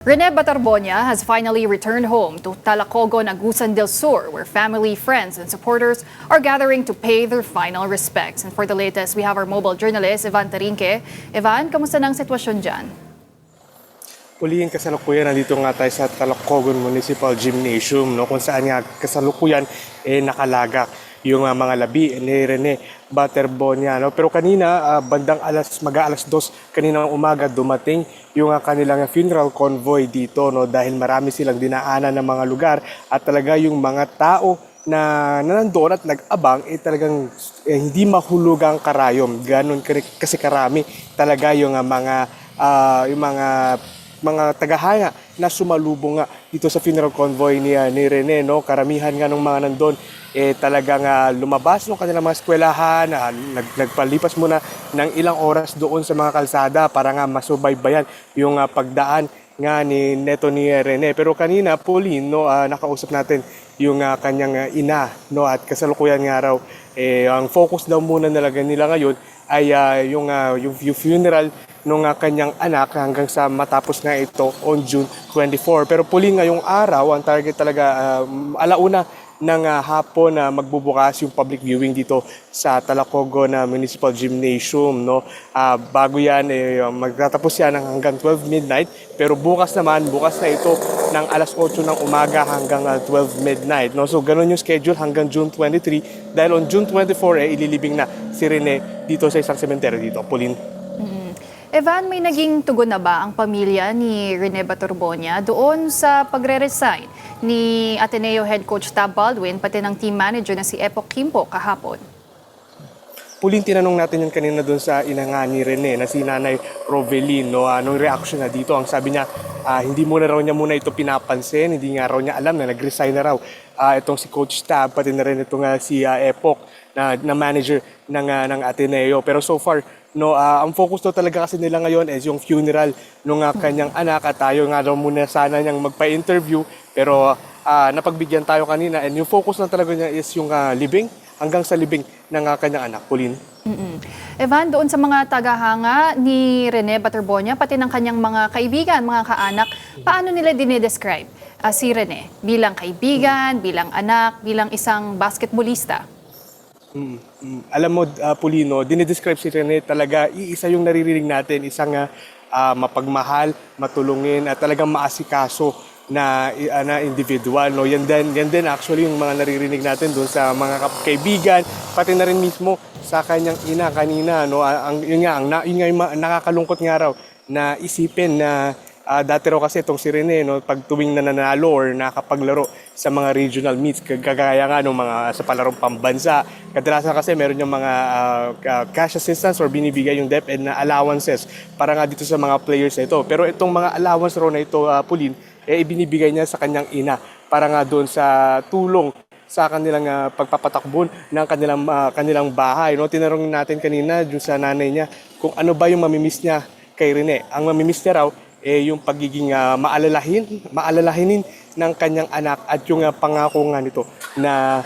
Rene Batarbonia has finally returned home to Talacogon, Agusan del Sur, where family, friends, and supporters are gathering to pay their final respects. And for the latest, we have our mobile journalist, Ivan Tarinque. Ivan, kamusta na ang sitwasyon dyan? Huling kasalukuyan, nandito nga tayo sa Talacogon Municipal Gymnasium, no, kung saan nga kasalukuyan nakalagak yung mga labi ni Rene Batarbonia. No? Pero kanina, bandang mag-aalas 2 kaninang umaga, dumating yung kanilang funeral convoy dito, no? Dahil marami silang dinaanan ng mga lugar at talaga yung mga tao na nandoon at nag-abang talagang hindi mahulugang karayom. Ganon kasi karami talaga yung mga tagahanga na sumalubong nga dito sa funeral convoy ni Rene. No? Karamihan nga ng mga nandun talagang lumabas ng kanilang mga eskwelahan, nagpalipas muna ng ilang oras doon sa mga kalsada para nga masubaybayan yung pagdaan nga ni Rene. Pero kanina, Pauline, no, nakausap natin yung kanyang ina, no, at kasalukuyan nga raw ang focus daw muna nila ngayon ay yung funeral ng kanyang anak hanggang sa matapos nga ito on June 24. Pero Pauline, ngayong araw, ang target talaga alauna ng hapon na magbubukas yung public viewing dito sa Talacogon Municipal Gymnasium. No? Bago yan, magtatapos yan hanggang 12 midnight. Pero bukas na ito ng alas 8 ng umaga hanggang 12 midnight. No? So ganun yung schedule hanggang June 23. Dahil on June 24, ililibing na si Rene dito sa isang sementeryo dito. Pauline. Evan, may naging tugon na ba ang pamilya ni Rene Batarbonia doon sa pagre-resign ni Ateneo head coach Tab Baldwin pati ng team manager na si Epoch Quimpo kahapon? Pauline, tinanong natin yun kanina doon sa ina nga ni Rene na si Nanay Rovelin. No? Anong reaction na dito? Ang sabi niya, hindi raw niya muna ito pinapansin, hindi nga raw niya alam na nag-resign na raw itong si Coach Tab, pati na rin itong si Epoch na manager ng Ateneo. Pero so far, no, ang focus daw talaga kasi nila ngayon is yung funeral ng kanyang anak at tayo nga daw muna sana niyang magpa-interview pero napagbigyan tayo kanina and yung focus na talaga niya is yung libing hanggang sa libing ng kanyang anak, Pauline. Evan, doon sa mga tagahanga ni Rene Batarbonia pati ng kanyang mga kaibigan, mga kaanak, paano nila dinidescribe si Rene bilang kaibigan, bilang anak, bilang isang basketballista? Alam mo, Pulino, dinidescribe si Rene talaga, iisa yung naririnig natin, isang mapagmahal, matulungin at talagang maasikaso na individual. No? Yan din actually yung mga naririnig natin doon sa mga kaibigan, pati na rin mismo sa kanyang ina kanina. No? Yun nga yung nakakalungkot nga raw na isipin na dati raw kasi itong si Rene, no, pag tuwing nananalo or nakapaglaro sa mga regional meets, kagaya nga ng mga sa palarong pambansa, kadalasan kasi meron yung mga cash assistance or binibigay yung DepEd na allowances para nga dito sa mga players na ito. Pero itong mga allowance raw na ito, Pauline, ibinibigay niya sa kanyang ina para nga doon sa tulong sa kanilang pagpapatakbo ng kanilang bahay. No? Tinanong natin kanina dun sa nanay niya kung ano ba yung mamimiss niya kay Rene. Ang mamimiss niya raw yung pagiging maalalahanin ng kanyang anak at yung pangako nga nito na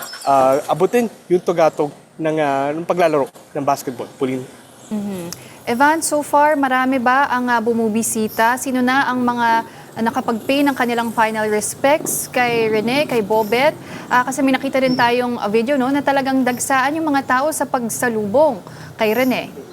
abutin yung tugatog ng paglalaro ng basketball. Pauline. Evan, so far marami ba ang bumubisita? Sino na ang mga nakapag-pay ng kanilang final respects kay Rene, kay Bobet? Kasi may nakita din tayong video, no, na talagang dagsaan yung mga tao sa pagsalubong kay Rene.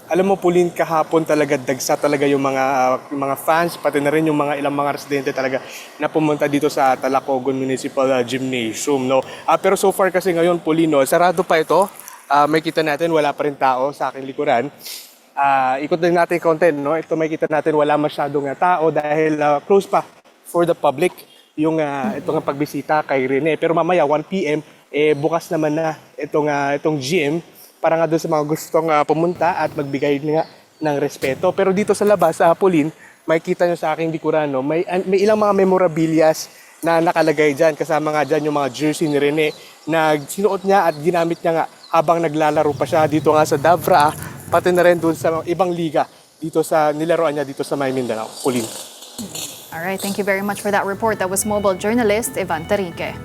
Alam mo, Pauline, kahapon talaga dagsa talaga yung mga fans, pati na rin yung ilang mga residente talaga na pumunta dito sa Talacogon Municipal Gymnasium. No? Pero so far kasi ngayon, Pauline, no, sarado pa ito. May kita natin, wala pa rin tao sa aking likuran. Ikot din natin content, no? Ito may kita natin, wala masyadong tao dahil close pa for the public yung itong pagbisita kay Rene. Pero mamaya, 1 p.m., bukas naman na itong gym para nga doon sa mga gustong pumunta at magbigay nga ng respeto. Pero dito sa labas, Pauline, may kita nyo sa aking likuran, no? May ilang mga memorabilias na nakalagay dyan. Kasama nga dyan yung mga jersey ni Rene na sinuot niya at ginamit niya nga habang naglalaro pa siya dito nga sa Davra, pati na rin doon sa ibang liga dito sa nilaroan niya dito sa Mindanao. Pauline. All right, thank you very much for that report. That was mobile journalist Ivan Tarinque.